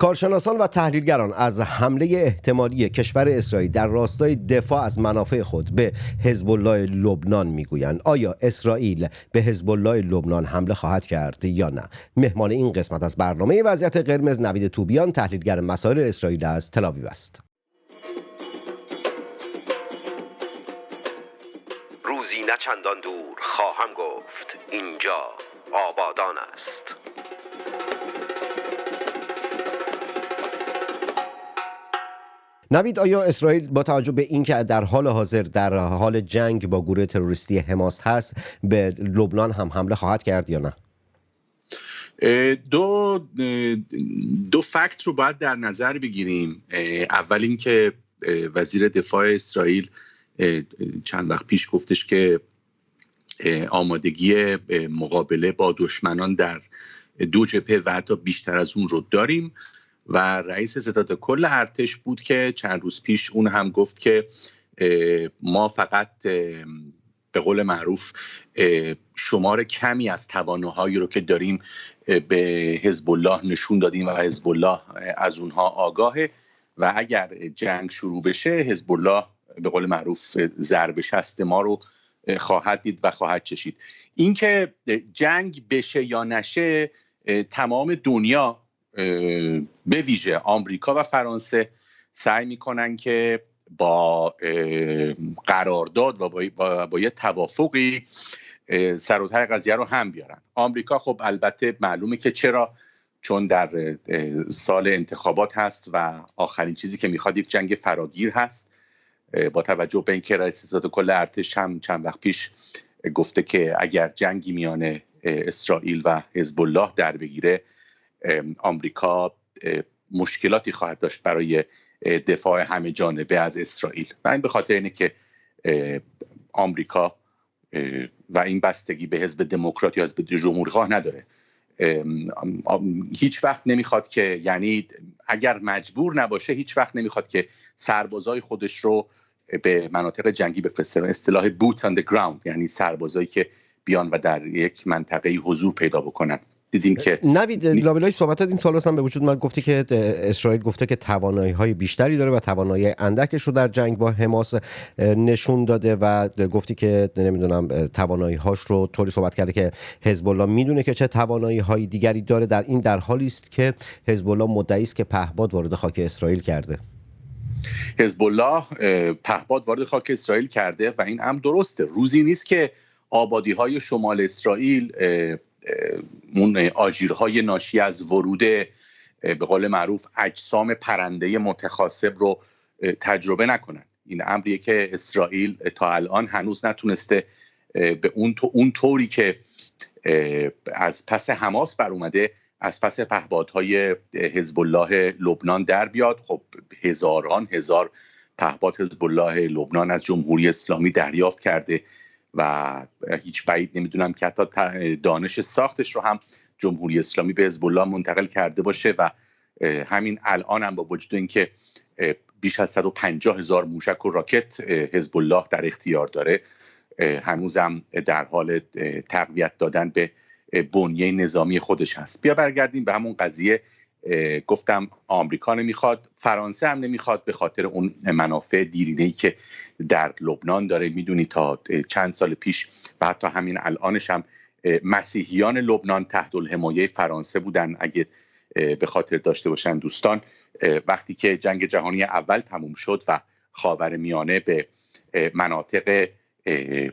کارشناسان و تحلیلگران از حمله احتمالی کشور اسرائیل در راستای دفاع از منافع خود به حزب الله لبنان میگویند آیا اسرائیل به حزب الله لبنان حمله خواهد کرد یا نه؟ مهمان این قسمت از برنامه وضعیت قرمز نوید توبیان، تحلیلگر مسائل اسرائیل از تل‌آویو است. روزی نه چندان دور خواهم گفت اینجا آبادان است. نوید، آیا اسرائیل با توجه به اینکه در حال حاضر در حال جنگ با گروه تروریستی حماس هست به لبنان هم حمله خواهد کرد یا نه؟ دو فکت رو باید در نظر بگیریم. اول اینکه وزیر دفاع اسرائیل چند وقت پیش گفتش که آمادگی مقابله با دشمنان در دو جبهه و حتی بیشتر از اون رو داریم و رئیس ستاد کل ارتش بود که چند روز پیش اون هم گفت که ما فقط به قول معروف شمار کمی از توانایی رو که داریم به حزب الله نشون دادیم و حزب الله از اونها آگاهه و اگر جنگ شروع بشه حزب الله به قول معروف ضربه شست ما رو خواهد دید و خواهد چشید. اینکه جنگ بشه یا نشه تمام دنیا به ویژه آمریکا و فرانسه سعی میکنن که با قرارداد و با یه توافقی سر و ته قضیه رو هم بیارن. آمریکا خب البته معلومه که چرا، چون در سال انتخابات هست و آخرین چیزی که میخواد یک جنگ فراگیر هست. با توجه به اینکه رئیس ستاد کل ارتش هم چند وقت پیش گفته که اگر جنگی میان اسرائیل و حزب الله در بگیره آمریکا مشکلاتی خواهد داشت برای دفاع همه جانبه از اسرائیل و این به خاطر اینه که آمریکا و این بستگی به حزب دموکرات یا حزب جمهوری‌خواه نداره، هیچ وقت نمیخواد که، یعنی اگر مجبور نباشه هیچ وقت نمیخواد که سربازای خودش رو به مناطق جنگی بفرسته. اصطلاح boots on the ground یعنی سربازایی که بیان و در یک منطقه حضور پیدا بکنن. دیدیم که نوید لابلای صحبتات این سال هم به وجود من گفتی که اسرائیل گفته که توانایی‌های بیشتری داره و توانایی اندکش رو در جنگ با حماس نشون داده و گفتی که نمیدونم توانایی‌هاش رو طوری صحبت کرده که حزب الله میدونه که چه توانایی‌های دیگری داره. در حالی است که حزب الله مدعی است که پهپاد وارد خاک اسرائیل کرده. حزب الله پهپاد وارد خاک اسرائیل کرده و این هم درسته. روزی نیست که آبادی‌های شمال اسرائیل اون آژیرهای ناشی از ورود به قول معروف اجسام پرنده متخاصب رو تجربه نکنن. این امریه که اسرائیل تا الان هنوز نتونسته به اون طوری که از پس حماس بر اومده از پس پهپادهای حزب الله لبنان در بیاد. خب هزاران هزار پهپاد حزب الله لبنان از جمهوری اسلامی دریافت کرده و هیچ بعید نمیدونم که حتی دانش ساختش رو هم جمهوری اسلامی به حزب الله منتقل کرده باشه و همین الان هم با وجود اینکه بیش از 150,000 موشک و راکت حزب الله در اختیار داره هنوزم در حال تقویت دادن به بنیه نظامی خودش هست. بیا برگردیم به همون قضیه. گفتم آمریکا نمیخواد، فرانسه هم نمیخواد به خاطر اون منافع دیرینه‌ای که در لبنان داره. میدونی تا چند سال پیش و حتی همین الانش هم مسیحیان لبنان تحت الحمایه فرانسه بودن. اگه به خاطر داشته باشن دوستان، وقتی که جنگ جهانی اول تموم شد و خاورمیانه به مناطق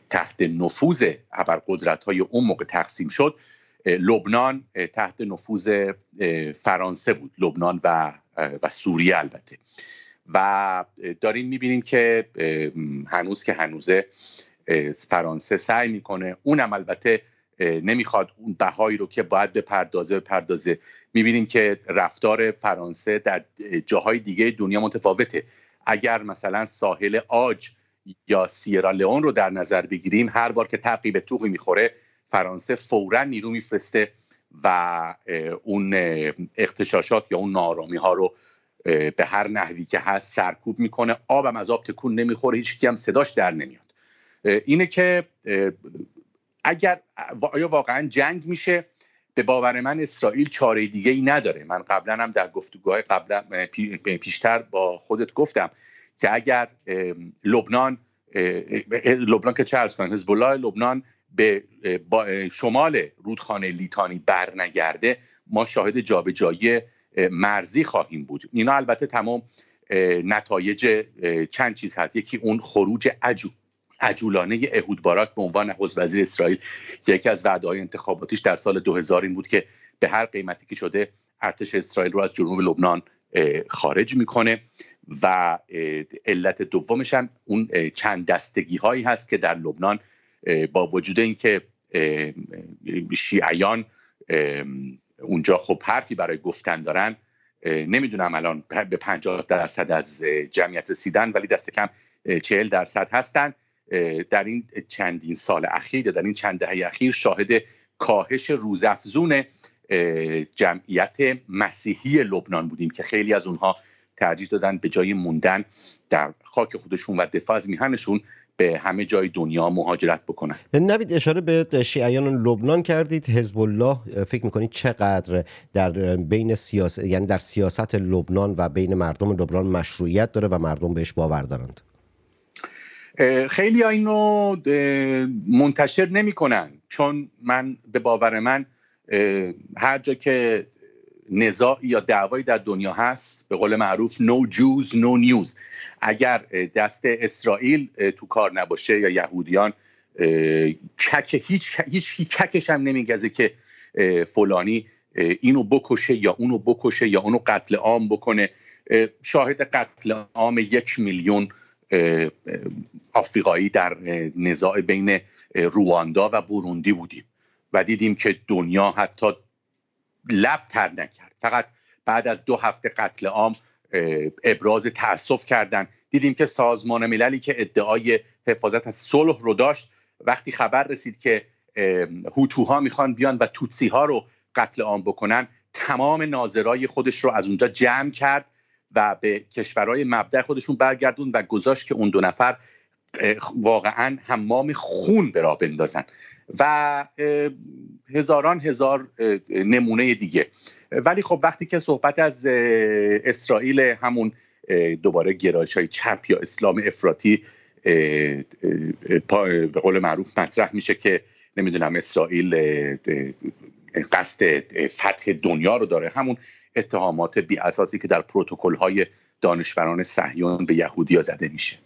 تحت نفوذ ابرقدرت‌های اون موقع تقسیم شد، لبنان تحت نفوذ فرانسه بود، لبنان و سوریه البته. و داریم میبینیم که هنوز که هنوزه فرانسه سعی میکنه، اونم البته نمیخواد اون بهایی رو که باید بپردازه. میبینیم که رفتار فرانسه در جاهای دیگه دنیا متفاوته. اگر مثلا ساحل عاج یا سیرا لئون رو در نظر بگیریم، هر بار که تقی به توقی میخوره فرانسه فوراً نیرو میفرسته و اون اغتشاشات یا اون ناآرامی ها رو به هر نحوی که هست سرکوب میکنه. آبم از آب تکون نمیخوره، هیچ کی هم صداش در نمیاد. اینه که اگر آیا واقعا جنگ میشه، به باور من اسرائیل چاره دیگه ای نداره. من قبلا هم در گفتگوهای پیشتر با خودت گفتم که اگر لبنان که چه عرض کنم، حزب الله لبنان به شمال رودخانه لیتانی بر نگرده، ما شاهد جابجایی مرزی خواهیم بود. اینا البته تمام نتایج چند چیز هست. یکی اون خروج عجولانه اهود باراک به عنوان نخست وزیر اسرائیل که یکی از وعده‌های انتخاباتیش در سال 2000 این بود که به هر قیمتی که شده ارتش اسرائیل رو از جنوب لبنان خارج میکنه. و علت دومش هم اون چند دستگی هایی هست که در لبنان با وجود اینکه شیعیان اونجا خب حرفی برای گفتن دارن، نمیدونم الان به 50% از جمعیت رسیدن، ولی دست کم 40% هستن. در این چندین سال اخیر یا در این چند دهه اخیر شاهد کاهش روزافزون جمعیت مسیحی لبنان بودیم که خیلی از اونها ترجیح دادن به جای موندن در خاک خودشون و دفاع از میهنشون به همه جای دنیا مهاجرت بکنن. نوید، اشاره به شیعیان لبنان کردید. حزب الله فکر میکنید چقدر در بین سیاست، یعنی در سیاست لبنان و بین مردم لبنان مشروعیت داره و مردم بهش باور دارند؟ خیلی اینو منتشر نمی کنن، چون من به باور من هر جا که نزاع یا دعوایی در دنیا هست، به قول معروف no Jews no news. اگر دست اسرائیل تو کار نباشه یا یهودیان، هیچ ککش هم نمیگزه که فلانی اینو بکشه یا اونو بکشه یا اونو قتل عام بکنه. شاهد قتل عام 1 میلیون آفریقایی در نزاع بین رواندا و بوروندی بودیم و دیدیم که دنیا حتی لب تر نکرد. فقط بعد از 2 هفته قتل عام ابراز تأسف کردن. دیدیم که سازمان مللی که ادعای حفاظت از صلح رو داشت، وقتی خبر رسید که هوتوها میخوان بیان و توتسی ها رو قتل عام بکنن، تمام ناظرای خودش رو از اونجا جمع کرد و به کشورهای مبدأ خودشون برگردون و گذاشت که اون 2 نفر واقعا حمام خون به راه بندازن و هزاران هزار نمونه دیگه. ولی خب وقتی که صحبت از اسرائیل، همون دوباره گرایش‌های چپ یا اسلام افراطی به قول معروف مطرح میشه که نمیدونم اسرائیل قصد فتح دنیا رو داره، همون اتهامات بی اساسی که در پروتکل‌های دانشوران صهیون به یهودی‌ها زده میشه.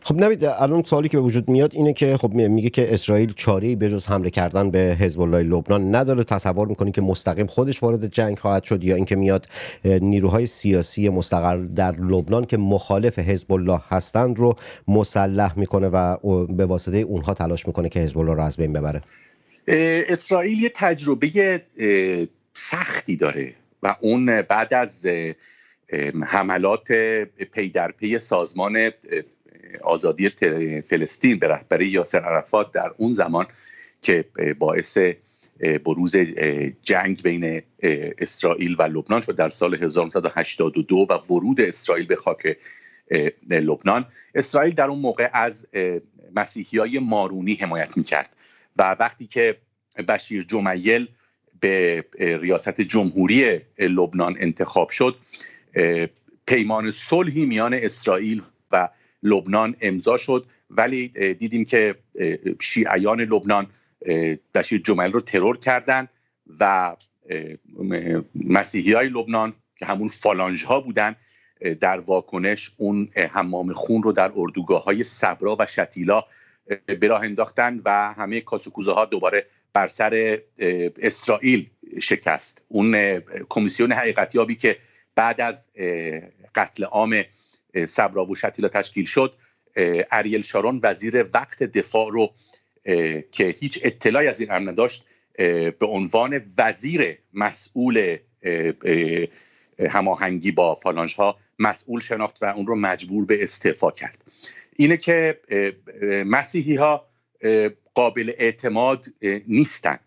خب نوید، الان سوالی که به وجود میاد اینه که خب میگه که اسرائیل چاره‌ای به جز حمله کردن به حزب الله لبنان نداره. تصور میکنین که مستقیم خودش وارد جنگ خواهد شد یا اینکه میاد نیروهای سیاسی مستقر در لبنان که مخالف حزب الله هستند رو مسلح میکنه و به واسطه اونها تلاش میکنه که حزب الله رو از بین ببره؟ اسرائیل یه تجربه سختی داره و اون بعد از حملات پی در پی سازمان آزادی فلسطین به رهبری یاسر عرفات در اون زمان که باعث بروز جنگ بین اسرائیل و لبنان شد در سال 1982 و ورود اسرائیل به خاک لبنان، اسرائیل در اون موقع از مسیحیای مارونی حمایت میکرد و وقتی که بشیر جمیل به ریاست جمهوری لبنان انتخاب شد، پیمان صلحی میان اسرائیل و لبنان امضا شد، ولی دیدیم که شیعیان لبنان بشیر جمیل رو ترور کردند و مسیحیای لبنان که همون فالانژ ها بودن در واکنش اون حمام خون رو در اردوگاه‌های صبرا و شتیلا به راه انداختن و همه کاسوکوزه ها دوباره بر سر اسرائیل شکست. اون کمیسیون حقیقتیابی که بعد از قتل عام صبرا و شتیلا تشکیل شد، اریل شارون وزیر وقت دفاع رو که هیچ اطلاعی از این امر نداشت به عنوان وزیر مسئول هماهنگی با فالانژ ها مسئول شناخت و اون رو مجبور به استعفا کرد. اینه که مسیحی ها قابل اعتماد نیستن.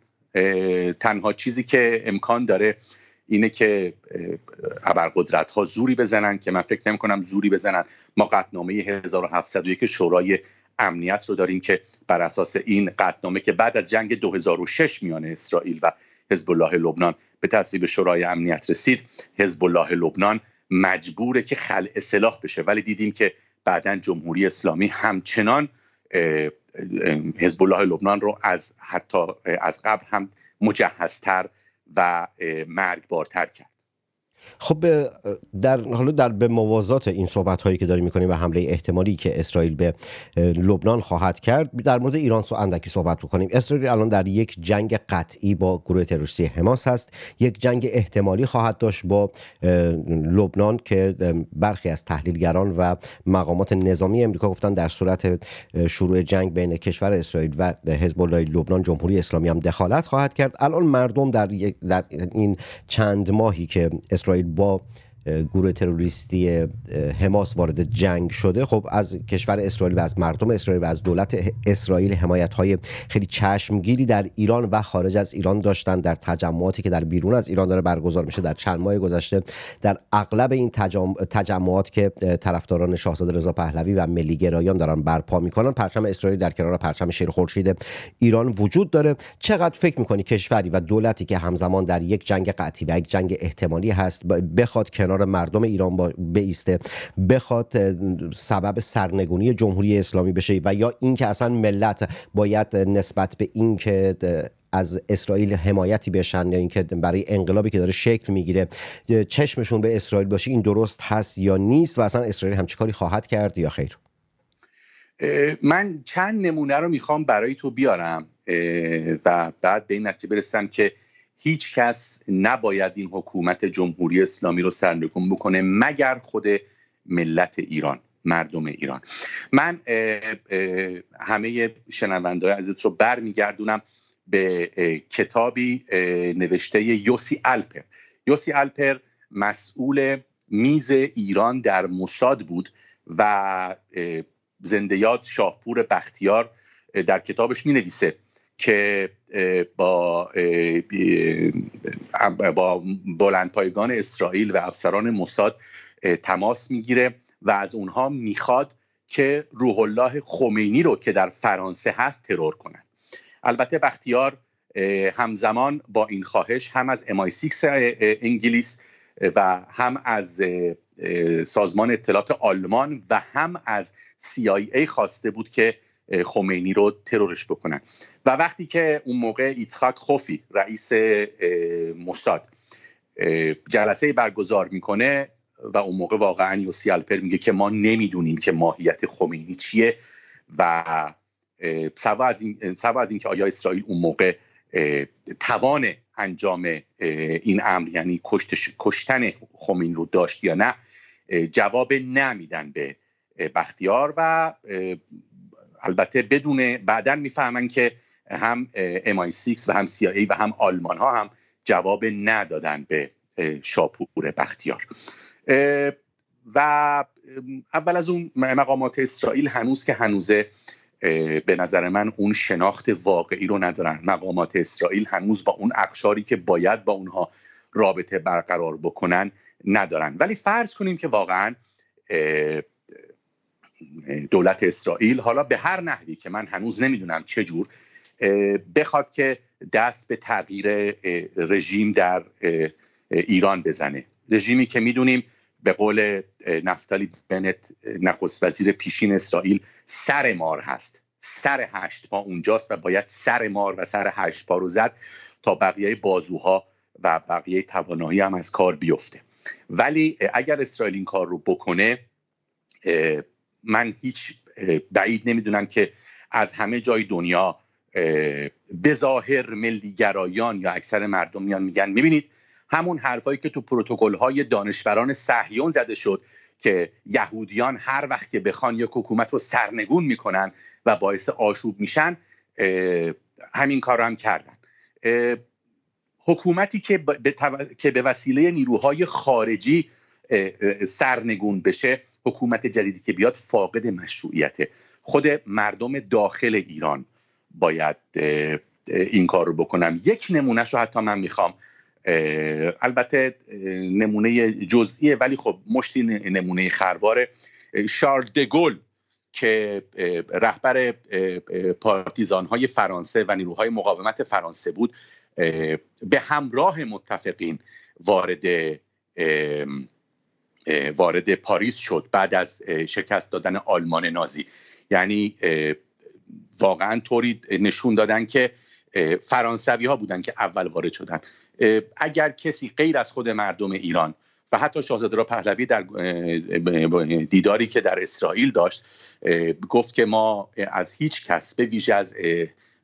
تنها چیزی که امکان داره اینه که ابرقدرت ها زوری بزنن که من فکر نمی کنم زوری بزنن. ما قطعنامه 1701 شورای امنیت رو داریم که بر اساس این قطعنامه که بعد از جنگ 2006 میان اسرائیل و حزب الله لبنان به تصویب شورای امنیت رسید، حزب الله لبنان مجبوره که خلع سلاح بشه، ولی دیدیم که بعداً جمهوری اسلامی همچنان حزب الله لبنان رو حتی از قبل هم مجهزتر و مرگبارتر کرد. خب در به موازات این صحبت هایی که داریم میکنیم و حمله احتمالی که اسرائیل به لبنان خواهد کرد، در مورد ایران اندکی صحبت بکنیم. اسرائیل الان در یک جنگ قطعی با گروه تروریستی حماس هست، یک جنگ احتمالی خواهد داشت با لبنان که برخی از تحلیلگران و مقامات نظامی امریکا گفتن در صورت شروع جنگ بین کشور اسرائیل و حزب الله لبنان جمهوری اسلامی هم دخالت خواهد کرد. الان مردم در این چند ماهی که اسرائیل با گروه تروریستی حماس وارد جنگ شده، خب از کشور اسرائیل و از مردم اسرائیل و از دولت اسرائیل حمایت‌های خیلی چشمگیری در ایران و خارج از ایران داشتن. در تجمعاتی که در بیرون از ایران داره برگزار میشه در چند ماه گذشته، در اغلب این تجمعات که طرفداران شاهزاده رضا پهلوی و ملی گرایان دارن برپا میکنن، پرچم اسرائیل در کنار پرچم شیر خورشید ایران وجود داره. چقدر فکر میکنی کشوری و دولتی که همزمان در یک جنگ قطعی و یک جنگ احتمالی هست بخواد کنار مردم ایران بایسته، بخواد سبب سرنگونی جمهوری اسلامی بشه، و یا اینکه اصلا ملت باید نسبت به این که از اسرائیل حمایتی بشن یا اینکه برای انقلابی که داره شکل میگیره چشمشون به اسرائیل باشه، این درست هست یا نیست و اصلا اسرائیل همچین کاری خواهد کرد یا خیر؟ من چند نمونه رو میخوام برای تو بیارم و بعد به این نتیجه برسم که هیچ کس نباید این حکومت جمهوری اسلامی رو سرنگون بکنه مگر خود ملت ایران، مردم ایران. من همه شنونده‌های عزیز رو برمیگردونم به کتابی نوشته یوسی آلپر. یوسی آلپر مسئول میز ایران در موساد بود و زنده یاد شاهپور بختیار در کتابش می‌نویسه که با بلندپایگان اسرائیل و افسران موساد تماس میگیره و از اونها میخواد که روح الله خمینی رو که در فرانسه هست ترور کنن. البته بختیار همزمان با این خواهش هم از MI6 انگلیس و هم از سازمان اطلاعات آلمان و هم از CIA خواسته بود که خمینی رو ترورش بکنن. و وقتی که اون موقع ایتخاک خوفی رئیس موساد جلسه برگزار میکنه و اون موقع واقعا یوسی آلپر میگه که ما نمیدونیم که ماهیت خمینی چیه و سوا از این که آیا اسرائیل اون موقع توان انجام این امر یعنی کشتن خمینی رو داشت یا نه، جواب نمیدن به بختیار و البته بدون بعداً میفهمن که هم MI6 و هم CIA و هم آلمان ها هم جواب ندادن به شاپور بختیار. و اول از اون مقامات اسرائیل هنوز که هنوزه به نظر من اون شناخت واقعی رو ندارن. مقامات اسرائیل هنوز با اون اقشاری که باید با اونها رابطه برقرار بکنن ندارن. ولی فرض کنیم که واقعاً دولت اسرائیل حالا به هر نحوی که من هنوز نمیدونم چجور بخواد که دست به تغییر رژیم در ایران بزنه، رژیمی که میدونیم به قول نفتالی بنت نخست وزیر پیشین اسرائیل سر مار هست، سر 8 پا اونجاست و باید سر مار و سر 8 پا رو زد تا بقیه بازوها و بقیه توانایی هم از کار بیفته. ولی اگر اسرائیل این کار رو بکنه، من هیچ بعید نمیدونم که از همه جای دنیا به ظاهر ملیگرایان یا اکثر مردم میان میگن میبینید همون حرفایی که تو پروتکل‌های دانشوران صهیون زده شد که یهودیان هر وقت که بخوان یک حکومت رو سرنگون میکنن و باعث آشوب میشن، همین کار رو هم کردن. حکومتی که به وسیله نیروهای خارجی سرنگون بشه، حکومت جدیدی که بیاد فاقد مشروعیته. خود مردم داخل ایران باید این کار رو بکنن. یک نمونهش رو حتی من میخوام، البته نمونه جزئیه ولی خب مشتی نمونه خرواره. شارل دگول که رهبر پارتیزان‌های فرانسه و نیروهای مقاومت فرانسه بود، به همراه متفقین وارد پاریس شد بعد از شکست دادن آلمان نازی. یعنی واقعا طوری نشون دادن که فرانسوی ها بودن که اول وارد شدن. اگر کسی غیر از خود مردم ایران و حتی شاهزاده رضا پهلوی در دیداری که در اسرائیل داشت گفت که ما از هیچ کس به ویژه از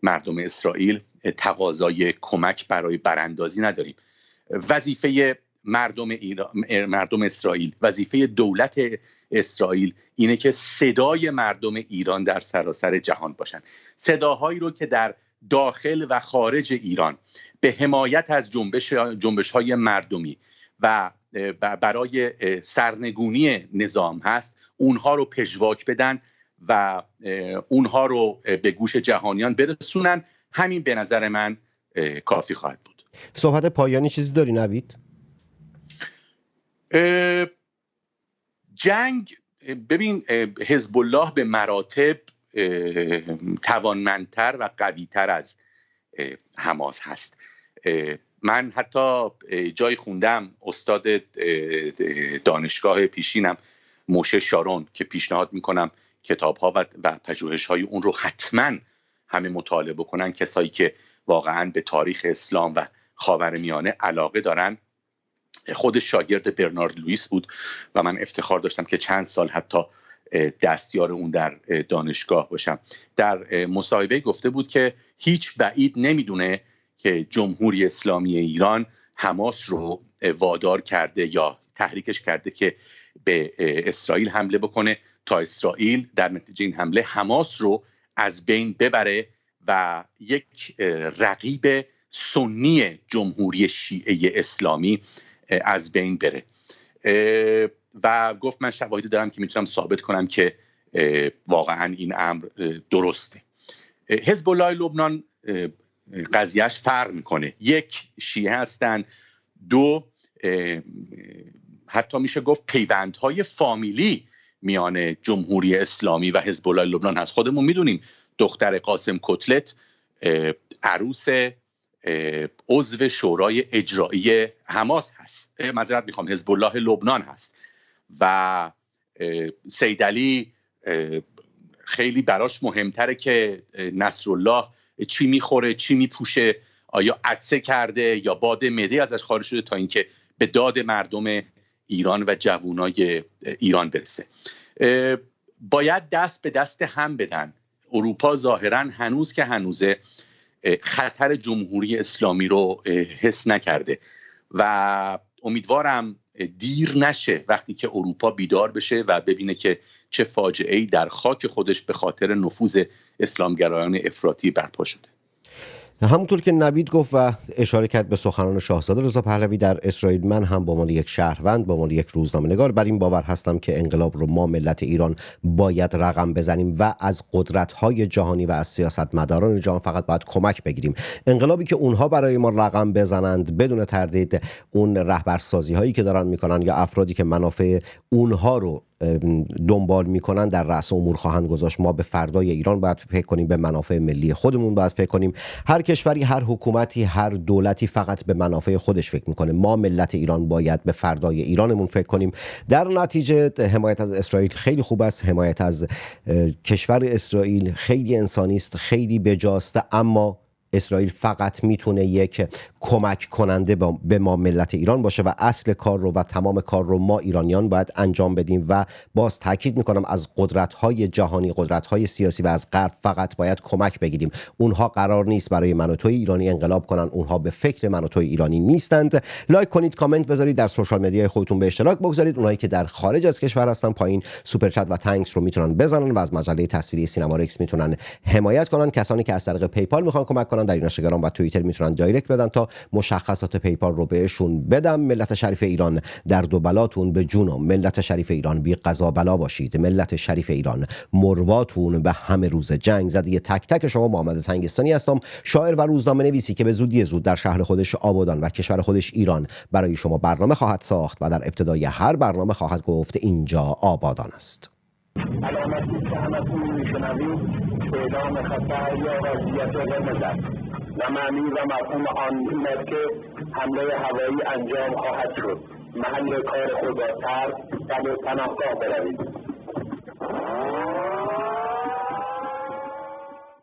مردم اسرائیل تقاضای کمک برای براندازی نداریم. وظیفه مردم اسرائیل، وظیفه دولت اسرائیل اینه که صدای مردم ایران در سراسر جهان باشن، صداهایی رو که در داخل و خارج ایران به حمایت از جنبش‌های مردمی و برای سرنگونی نظام هست، اونها رو پژواک بدن و اونها رو به گوش جهانیان برسونن. همین به نظر من کافی خواهد بود. صحبت پایانی چیزی داری نوید؟ جنگ، ببین، حزب الله به مراتب توانمندتر و قوی‌تر از حماس هست. من حتی جای خوندم، استاد دانشگاه پیشینم موشه شارون که پیشنهاد میکنم کتاب‌ها و پژوهش‌های اون رو حتما همه مطالعه بکنن، کسایی که واقعا به تاریخ اسلام و خاورمیانه علاقه دارن. خودش شاگرد برنارد لوئیس بود و من افتخار داشتم که چند سال حتی دستیار اون در دانشگاه باشم. در مصاحبه گفته بود که هیچ بعید نمیدونه که جمهوری اسلامی ایران حماس رو وادار کرده یا تحریکش کرده که به اسرائیل حمله بکنه تا اسرائیل در نتیجه این حمله حماس رو از بین ببره و یک رقیب سنی جمهوری شیعه اسلامی از بین بره. و گفت من شواهدی دارم که میتونم ثابت کنم که واقعا این امر درسته. حزب الله لبنان قضیهش فرق میکنه. یک، شیعه هستن، دو، حتی میشه گفت پیوندهای فامیلی میان جمهوری اسلامی و حزب الله لبنان هست. خودمون میدونیم دختر قاسم کتلت عروس عضو شورای اجرایی حماس هست، معذرت میخوام، حزب الله لبنان هست. و سید علی خیلی براش مهمتره که نصرالله چی میخوره، چی میپوشه، آیا عطسه کرده یا باد معده ازش خارج شده، تا اینکه به داد مردم ایران و جوانای ایران برسه. باید دست به دست هم بدن. اروپا ظاهرا هنوز که هنوزه خطر جمهوری اسلامی رو حس نکرده و امیدوارم دیر نشه وقتی که اروپا بیدار بشه و ببینه که چه فاجعه‌ای در خاک خودش به خاطر نفوذ اسلامگرایان افراطی برپا شده. همونطور که نوید گفت و اشاره کرد به سخنان شاهزاده رضا پهلوی در اسرائیل، من هم به عنوان یک شهروند، به عنوان یک روزنامه‌نگار بر این باور هستم که انقلاب رو ما ملت ایران باید رقم بزنیم و از قدرت‌های جهانی و از سیاستمداران جهان فقط باید کمک بگیریم. انقلابی که اونها برای ما رقم بزنند بدون تردید اون رهبرسازی‌هایی که دارن میکنن یا افرادی که منافع اونها رو دنبال میکنن در رأس امور خواهند گذاشت. ما به فردای ایران باید فکر کنیم، به منافع ملی خودمون باید فکر کنیم. هر کشوری، هر حکومتی، هر دولتی فقط به منافع خودش فکر میکنه. ما ملت ایران باید به فردای ایرانمون فکر کنیم. در نتیجه حمایت از اسرائیل خیلی خوب است، حمایت از کشور اسرائیل خیلی انسانی است، خیلی بجاست، اما اسرائیل فقط میتونه یک کمک کننده به ما ملت ایران باشه و اصل کار رو و تمام کار رو ما ایرانیان باید انجام بدیم. و باز تاکید میکنم از قدرت‌های جهانی، قدرت‌های سیاسی و از غرب فقط باید کمک بگیریم. اونها قرار نیست برای من و توی ایرانی انقلاب کنن، اونها به فکر من و توی ایرانی نیستند. لایک کنید، کامنت بذارید، در سوشال مدیای خودتون به اشتراک بگذارید. اونایی که در خارج از کشور هستن پایین سوپر چت و تانکس رو میتونن بزنن و از مجله تصویری سینما رکس میتونن حمایت کنن. کسانی که از طریق پیپال میخوان کمک کنن در اینستاگرام و توییتر میتونن دایرکت بدن تا مشخصات پیپال رو بهشون بدم. ملت شریف ایران درد و بلاتون به جونم. ملت شریف ایران بی قضا بلا باشید. ملت شریف ایران مرواتون به همه روز جنگ زده. تک تک شما محمد تنگستانی هستم، شاعر و روزنامه نویسی که به زودی زود در شهر خودش آبادان و کشور خودش ایران برای شما برنامه خواهد ساخت و در ابتدای هر برنامه خواهد گفت اینجا آبادان است. علامتی که همتون میشنوید اعلام خطر یا وضعیت قرمز است. و معنی و مفهوم آن این است که حمله هوایی انجام خواهد شد. محل کار خود را ترک و به پناهگاه بروید.